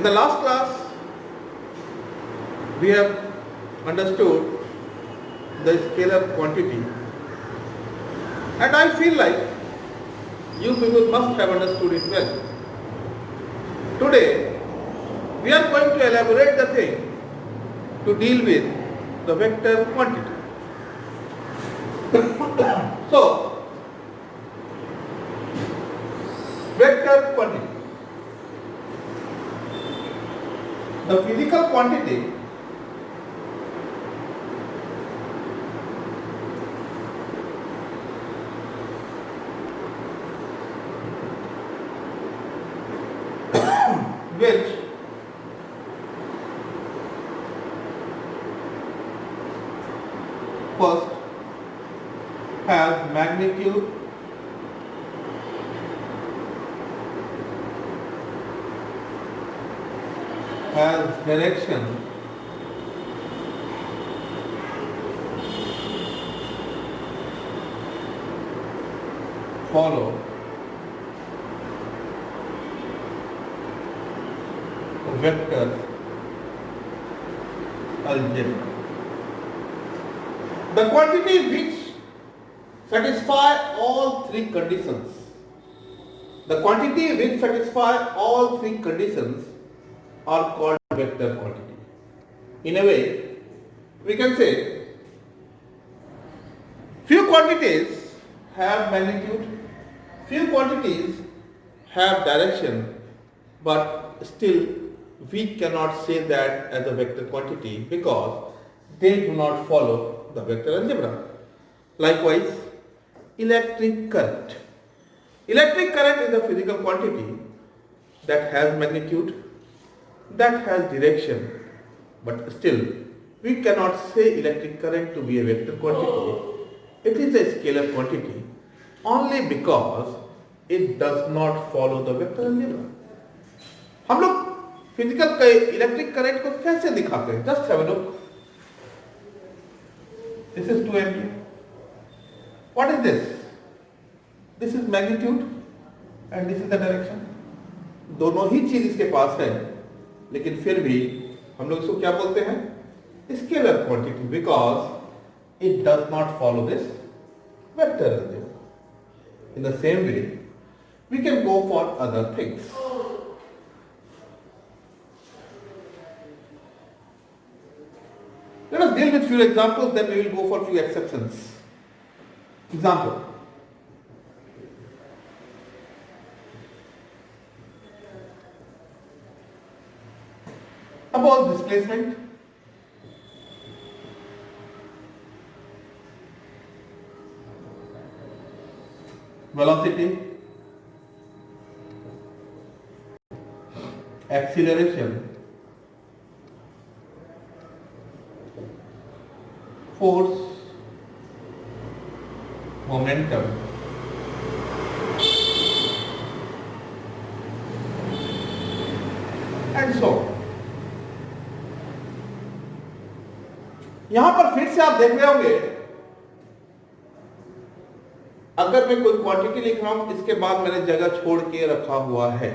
In the last class, we have understood the scalar quantity, and I feel like you people must have understood it well. Today, we are going to elaborate the thing to deal with the vector quantity. So, vector quantity. The physical quantity which first has magnitude, has direction, follow vector algebra. The quantity which satisfy all three conditions. The quantity which satisfy all three conditions are called vector quantity. In a way, we can say few quantities have magnitude, few quantities have direction, but still we cannot say that as a vector quantity because they do not follow the vector algebra. Likewise, electric current. Electric current is a physical quantity that has magnitude, that has direction, but still we cannot say electric current to be a vector quantity. It is a scalar quantity only because it does not follow the vector algebra. हम लोग physical electric current को कैसे दिखाते हैं? Just have a look. This is 2 ampere. What is this? This is magnitude and this is the direction. दोनों ही चीज इसके पास है, लेकिन फिर भी हम लोग इसको क्या बोलते हैं? Scalar quantity, because it does not follow this vector algebra. In the same way we can go for other things. Let us deal with few examples, then we will go for few exceptions. Example. About displacement. Velocity. Acceleration. Force, momentum, and so on. यहां पर फिर से आप देख रहे होंगे, अगर मैं कोई क्वांटिटी लिख रहा हूं, इसके बाद मैंने जगह छोड़ के रखा हुआ है,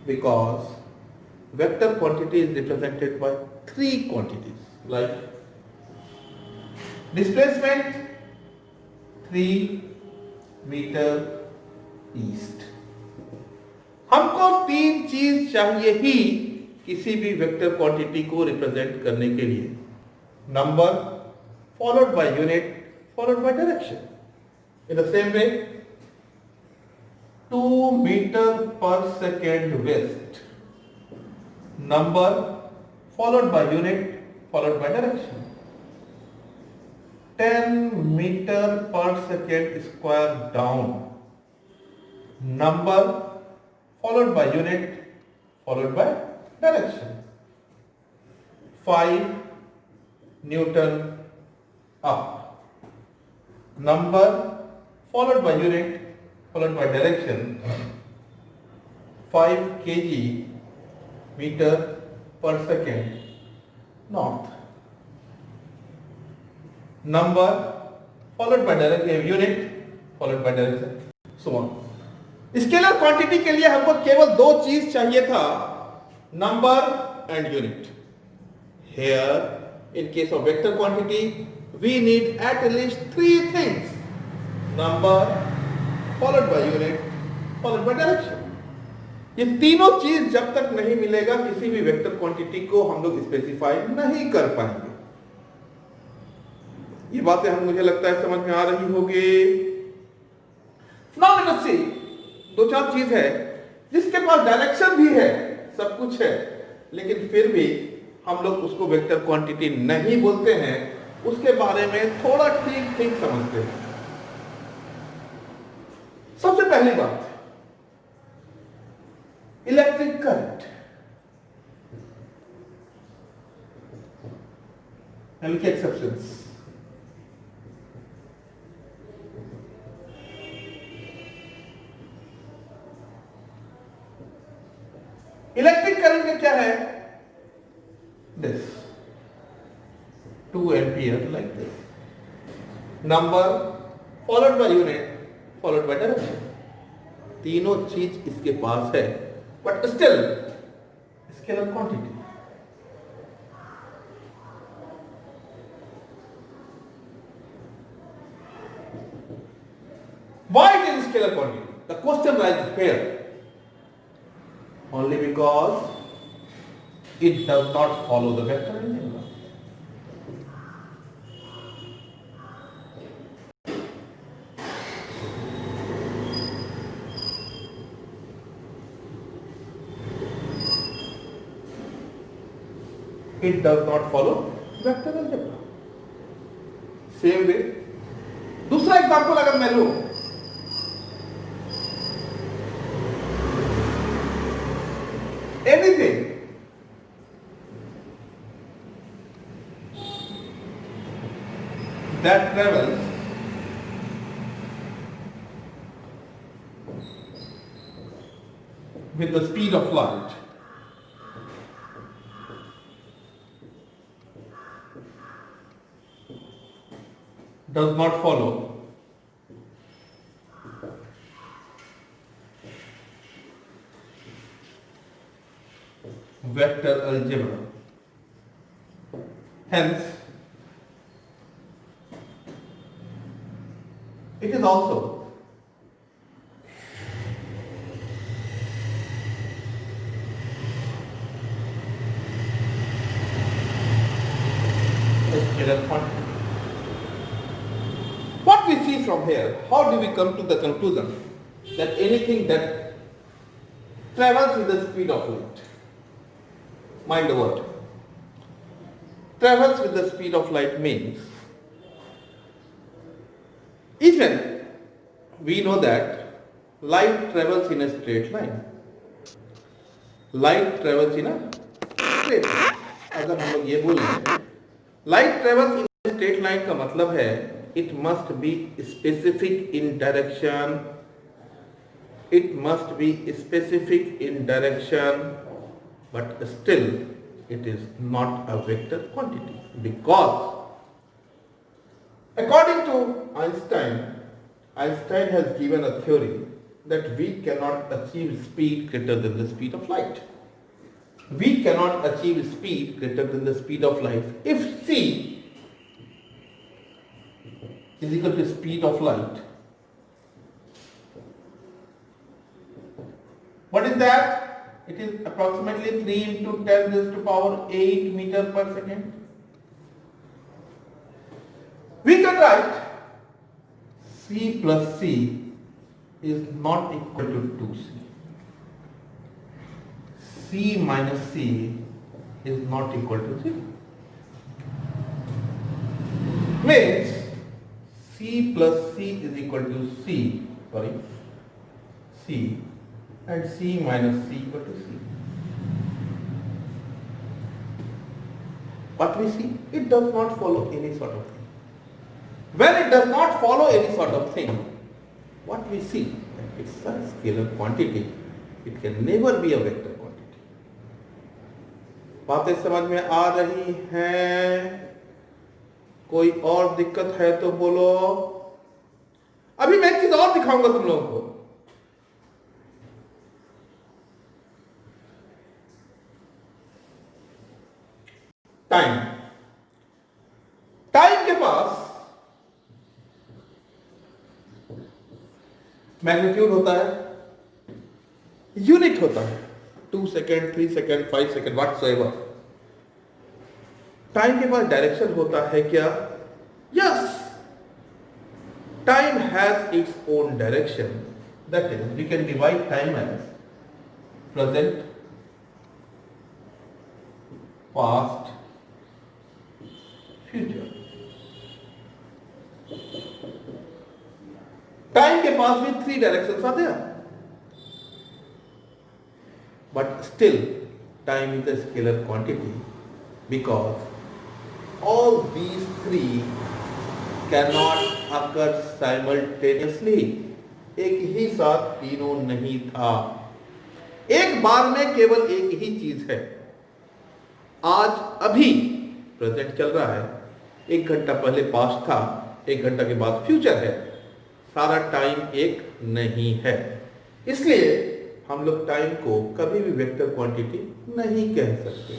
because vector quantity is represented by 3 quantities like displacement 3 metre east. हमको 3 चीज चाहिए ही किसी भी वेक्टर क्वांटिटी को रिप्रेजेंट करने के लिए. Number followed by unit followed by direction. In the same way 2 metre per second west. Number followed by unit followed by direction. 10 meter per second square down. Number followed by unit followed by direction. 5 Newton up. Number followed by unit followed by direction. 5 kg meter per second north. Number followed by direction, unit followed by direction, so on. Scalar quantity के लिए हमको केवल दो चीज चाहिए था, number and unit. Here in case of vector quantity we need at least three things, number followed by unit followed by direction. ये तीनों चीज जब तक नहीं मिलेगा किसी भी वेक्टर क्वांटिटी को हम लोग स्पेसिफाई नहीं कर पाएंगे। ये बातें हम मुझे लगता है समझ में आ रही होगी। नाउ लेट अस सी, दो चार चीज है जिसके पास डायरेक्शन भी है, सब कुछ है, लेकिन फिर भी हम लोग उसको वेक्टर क्वांटिटी नहीं बोलते हैं, उसके बारे में थोड़ा ठीक ठीक समझते हैं। सबसे पहली बात, इलेक्ट्रिक करंट। एंड के एक्सेप्शंस। इलेक्ट्रिक करंट में क्या है? This 2 ampere like this, number followed by unit followed by direction. तीनों चीज इसके पास है, but still scalar quantity. Why it is scalar quantity? The question rises here. Only because it does not follow the vector algebra. It does not follow vector algebra. Same way, दूसरा example अगर मैं लूं, anything that travels with the speed of light does not follow vector algebra. Hence, it is also a scalar quantity. What we see from here, how do we come to the conclusion that anything that travels with the speed of light, mind the word, travels with the speed of light means, even we know that light travels in a straight line. Light travels in a straight line. अगर हम लोग ये बोलें light travels in a straight line का मतलब है it must be specific in direction. It must be specific in direction, but still it is not a vector quantity, because according to Einstein, Einstein has given a theory that we cannot achieve speed greater than the speed of light. We cannot achieve speed greater than the speed of light if c is equal to speed of light. What is that? It is approximately 3 into 10 raised to power 8 meter per second. We can write c plus c is not equal to 2c. c minus c is not equal to 0. Means c plus c is equal to c and c minus c equal to c. What we see, it does not follow any sort of thing. When it does not follow any sort of thing, what we see, it's a scalar quantity. It can never be a vector quantity. बातें समझ में आ रही हैं? कोई और दिक्कत है तो बोलो। अभी मैं एक चीज और दिखाऊंगा तुम लोगों को। टाइम, टाइम के पास मैग्नीट्यूड होता है, यूनिट होता है, 2 second, 3 second, 5 second, whatsoever. Time के पास डायरेक्शन होता है क्या? Yes, time has its own direction, that is we can divide time as present, past, future. Time के पास भी 3 directions are there, but still time is a scalar quantity because all these 3 cannot occur simultaneously. एक ही साथ तीनों नहीं था, एक बार में केवल एक ही चीज है। आज अभी प्रेजेंट चल रहा है, 1 घंटा पहले पास्ट था, 1 घंटा के बाद फ्यूचर है। सारा टाइम एक नहीं है, इसलिए हम लोग टाइम को कभी भी वेक्टर क्वांटिटी नहीं कह सकते।